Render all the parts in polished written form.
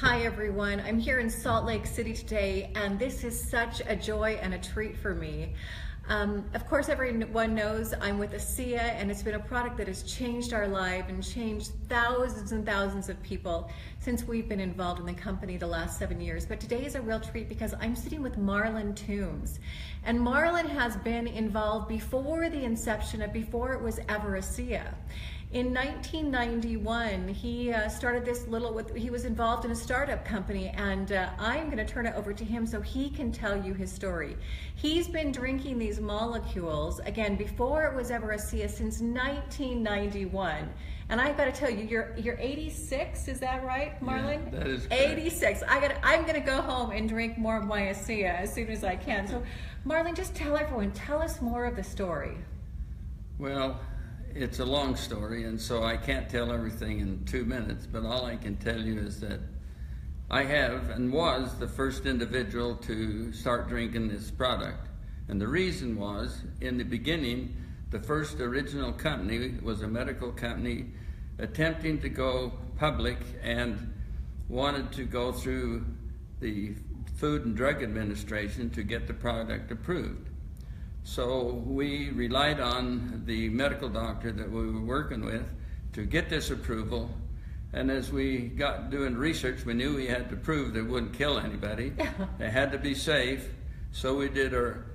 Hi everyone, I'm here in Salt Lake City today and this is such a joy and a treat for me. Of course everyone knows I'm with ASEA and it's been a product that has changed our life and changed thousands and thousands of people since we've been involved in the company the last 7 years. But today is a real treat because I'm sitting with Marlin Toombs. And Marlin has been involved before the inception of before it was ever ASEA. In 1991, he started this he was involved in a startup company, and I'm going to turn it over to him so he can tell you his story. He's been drinking these molecules, again, before it was ever ASEA, since 1991. And I've got to tell you, you're 86, is that right, Marlin? Yeah, that is correct. 86. I'm going to go home and drink more of my ASEA as soon as I can. So, Marlin, just tell us more of the story. Well, it's a long story, and so I can't tell everything in 2 minutes, but all I can tell you is that I have and was the first individual to start drinking this product. And the reason was, in the beginning, the first original company was a medical company attempting to go public and wanted to go through the Food and Drug Administration to get the product approved. So we relied on the medical doctor that we were working with to get this approval. And as we got doing research, we knew we had to prove they wouldn't kill anybody. They had to be safe. So we did our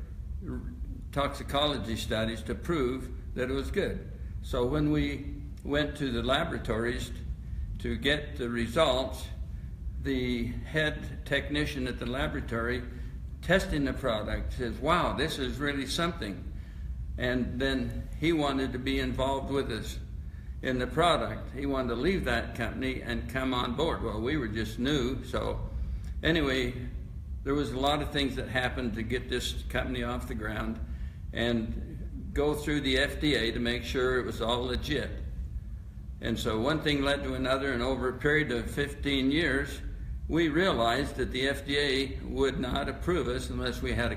toxicology studies to prove that it was good. So when we went to the laboratories to get the results, the head technician at the laboratory testing the product says, wow, this is really something. And then he wanted to be involved with us in the product. He wanted to leave that company and come on board. Well, we were just new, so anyway, there was a lot of things that happened to get this company off the ground and go through the FDA to make sure it was all legit. And so one thing led to another, and over a period of 15 years, we realized that the FDA would not approve us unless we had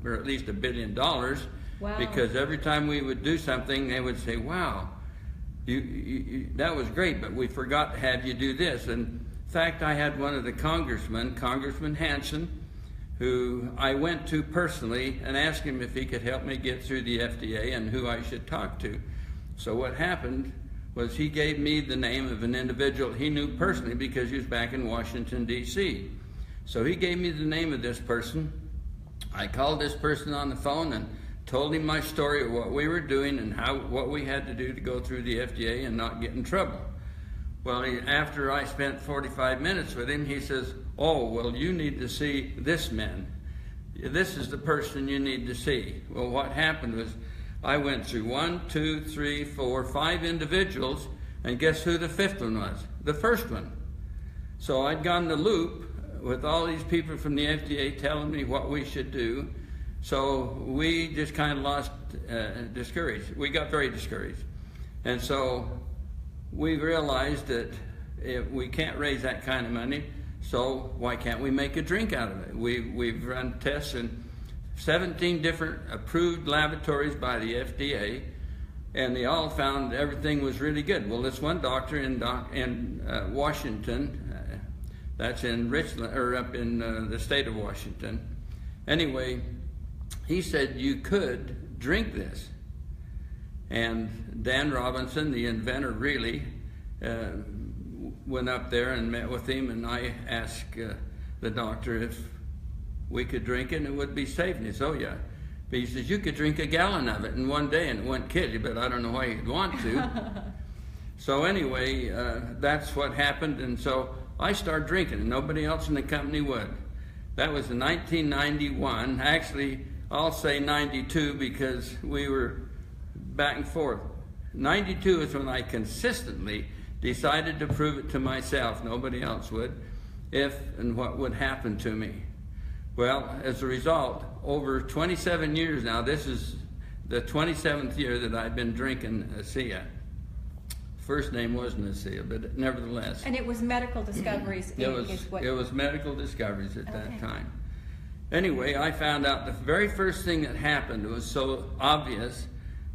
or at least $1 billion. Wow. Because every time we would do something, they would say, wow, that was great, but we forgot to have you do this. And in fact, I had one of the Congressman Hansen, who I went to personally and asked him if he could help me get through the FDA and who I should talk to. So what happened was he gave me the name of an individual he knew personally because he was back in Washington, D.C. So he gave me the name of this person. I called this person on the phone and told him my story of what we were doing and what we had to do to go through the FDA and not get in trouble. Well, after I spent 45 minutes with him, he says, oh, well, you need to see this man. This is the person you need to see. Well, what happened was, I went through 1, 2, 3, 4, 5 individuals, and guess who the 5th one was? The first one. So I'd gone the loop with all these people from the FDA telling me what we should do. So we just kind of discouraged. We got very discouraged. And so we realized that if we can't raise that kind of money, so why can't we make a drink out of it? We've run tests in 17 different approved laboratories by the FDA, and they all found everything was really good. Well, this one doctor in Washington, that's in Richland, or up in the state of Washington. Anyway, he said you could drink this. And Dan Robinson, the inventor, really went up there and met with him, and I asked the doctor if we could drink it and it would be safe. And he says, oh yeah. But he says, you could drink a gallon of it in one day and it wouldn't kill you, but I don't know why you'd want to. So anyway, that's what happened. And so I started drinking and nobody else in the company would. That was in 1991. Actually, I'll say 92 because we were back and forth. 92 is when I consistently decided to prove it to myself, nobody else would, if and what would happen to me. Well, as a result, over 27 years now, this is the 27th year that I've been drinking ASEA. First name wasn't ASEA, but nevertheless. And it was Medical Discoveries. It was Medical Discoveries at that time. Anyway, I found out the very first thing that happened was so obvious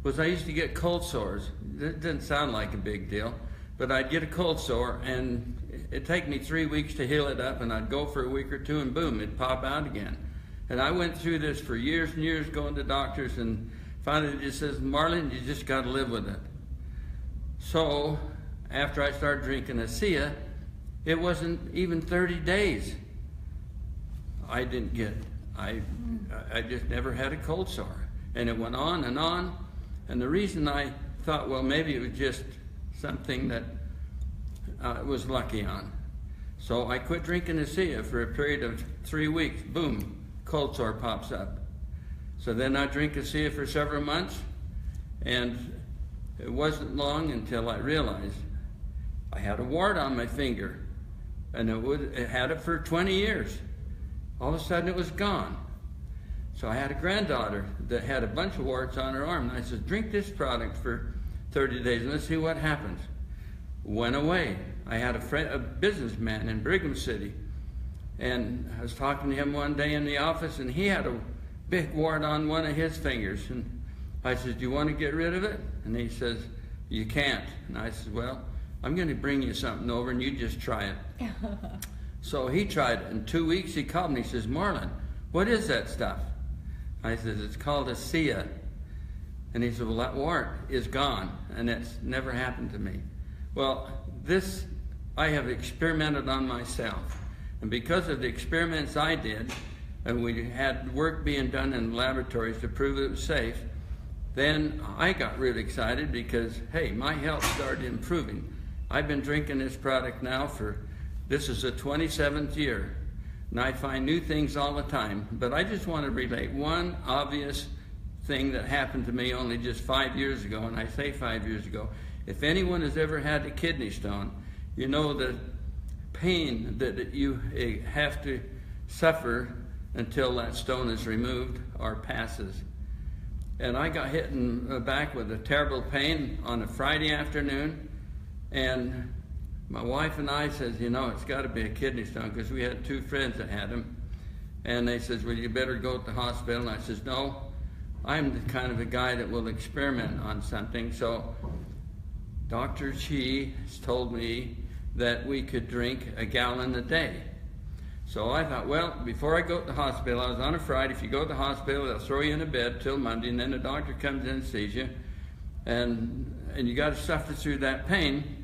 was I used to get cold sores. It didn't sound like a big deal, but I'd get a cold sore and it'd take me 3 weeks to heal it up, and I'd go for a week or two, and boom, it'd pop out again. And I went through this for years and years, going to doctors, and finally it just says, Marlin, you just got to live with it. So after I started drinking ASEA, it wasn't even 30 days. I didn't get, I just never had a cold sore. And it went on and on. And the reason I thought, well, maybe it was just something that I was lucky on. So I quit drinking ASEA for a period of 3 weeks. Boom, cold sore pops up. So then I drink ASEA for several months, and it wasn't long until I realized I had a wart on my finger, and it had it for 20 years. All of a sudden it was gone. So I had a granddaughter that had a bunch of warts on her arm, and I said, drink this product for 30 days and let's see what happens. Went away. I had a businessman in Brigham City, and I was talking to him one day in the office, and he had a big wart on one of his fingers. And I said, do you want to get rid of it? And he says, you can't. And I said, well, I'm going to bring you something over and you just try it. So he tried it. In 2 weeks he called me. He says, Marlin, what is that stuff? I said, it's called ASEA. And he said, well, that wart is gone, and it's never happened to me. Well, this I have experimented on myself. And because of the experiments I did, and we had work being done in laboratories to prove it was safe, then I got really excited because, hey, my health started improving. I've been drinking this product now this is the 27th year, and I find new things all the time. But I just want to relate one obvious thing that happened to me only just 5 years ago, and I say 5 years ago. If anyone has ever had a kidney stone, you know the pain that you have to suffer until that stone is removed or passes. And I got hit in the back with a terrible pain on a Friday afternoon, and my wife and I says, you know, it's got to be a kidney stone, because we had 2 friends that had them. And they says, well, you better go to the hospital. And I says, no, I'm the kind of a guy that will experiment on something. So Dr. Chi told me that we could drink a gallon a day. So I thought, well, before I go to the hospital, I was on a Friday. If you go to the hospital, they'll throw you in a bed till Monday, and then the doctor comes in and sees you, and you got to suffer through that pain.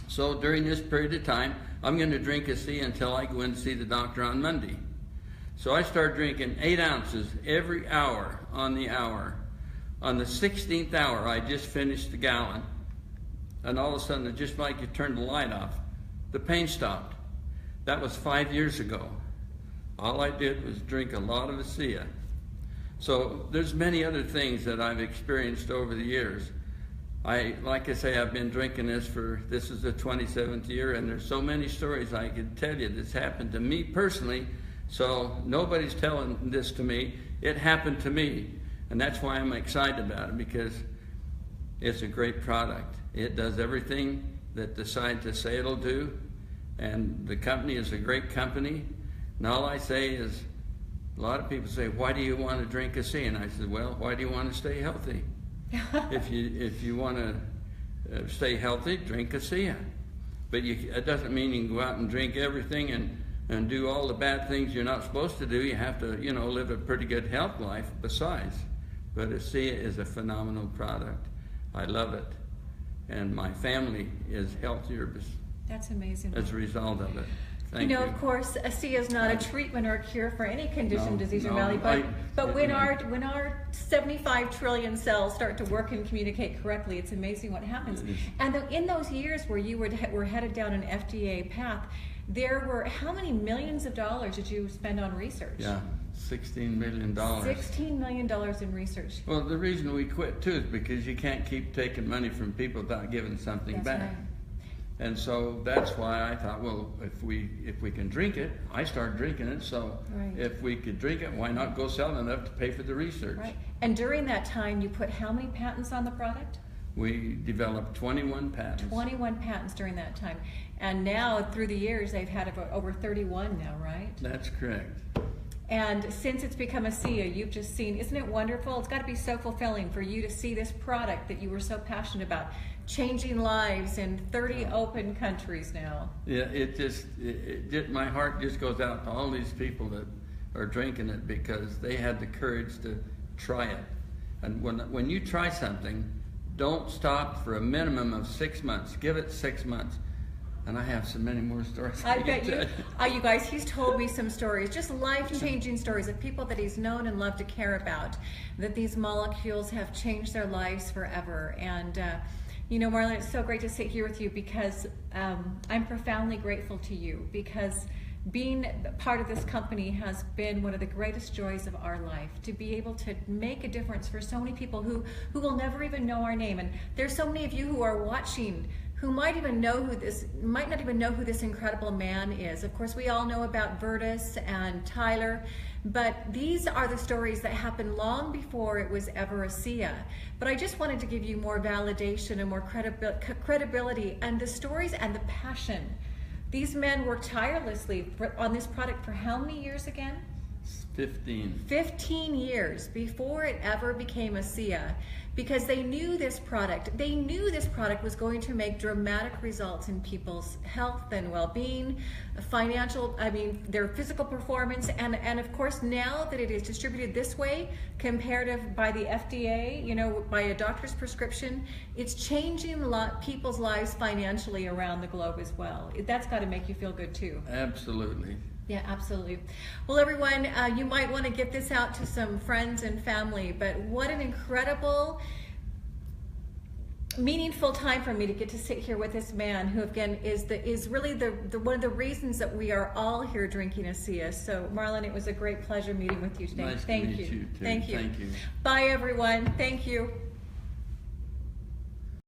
So during this period of time, I'm going to drink ASEA until I go in to see the doctor on Monday. So I started drinking 8 ounces every hour on the hour. On the 16th hour, I just finished the gallon, and all of a sudden, just like you turned the light off, the pain stopped. That was 5 years ago. All I did was drink a lot of ASEA. So there's many other things that I've experienced over the years. Like I say, I've been drinking this is the 27th year, and there's so many stories I could tell you that's happened to me personally. So nobody's telling this to me. It happened to me, and that's why I'm excited about it, because it's a great product. It does everything that the scientists say it'll do. And the company is a great company. And all I say is, a lot of people say, why do you want to drink ASEA? And I said, well, why do you want to stay healthy? If you want to stay healthy, drink ASEA. But it doesn't mean you can go out and drink everything and do all the bad things you're not supposed to do. You have to, live a pretty good health life besides. But ASEA is a phenomenal product. I love it. And my family is healthier. That's amazing. As a result of it. Thank you. Of course, ASEA is not a treatment or a cure for any condition, disease, or malady, but when our 75 trillion cells start to work and communicate correctly, it's amazing what happens. And in those years where you were headed down an FDA path, there were, how many millions of dollars did you spend on research? Yeah, $16 million. $16 million in research. Well, the reason we quit too is because you can't keep taking money from people without giving something back. Right. And so that's why I thought, well, if we can drink it, I started drinking it, so right. If we could drink it, why not go sell enough to pay for the research? Right. And during that time, you put how many patents on the product? We developed 21 patents. 21 patents during that time. And now, through the years, they've had over 31 now, right? That's correct. And since it's become ASEA, you've just seen, isn't it wonderful? It's got to be so fulfilling for you to see this product that you were so passionate about changing lives in 30 open countries now. Yeah, my heart just goes out to all these people that are drinking it because they had the courage to try it. And when you try something, don't stop for a minimum of 6 months. Give it 6 months. And I have so many more stories. I bet you. You guys, he's told me some stories, just life-changing stories of people that he's known and loved to care about, that these molecules have changed their lives forever. And you know, Marlin, it's so great to sit here with you because I'm profoundly grateful to you, because being part of this company has been one of the greatest joys of our life, to be able to make a difference for so many people who will never even know our name. And there's so many of you who are watching who might not even know who this incredible man is. Of course, we all know about Verdis and Tyler, but these are the stories that happened long before it was ever ASEA. But I just wanted to give you more validation and more credibility, and the stories and the passion. These men worked tirelessly on this product for how many years again? 15. 15 years before it ever became ASEA, because they knew this product was going to make dramatic results in people's health and well-being, their physical performance, and of course, now that it is distributed this way, comparative by the FDA, you know, by a doctor's prescription, it's changing people's lives financially around the globe as well. That's got to make you feel good too. Absolutely. Yeah, absolutely. Well, everyone, you might want to get this out to some friends and family, but what an incredible, meaningful time for me to get to sit here with this man who, again, is really the one of the reasons that we are all here drinking ASEA. So, Marlin, it was a great pleasure meeting with you today. Nice Thank to meet you too. Thank you. Thank you. Bye, everyone. Thank you.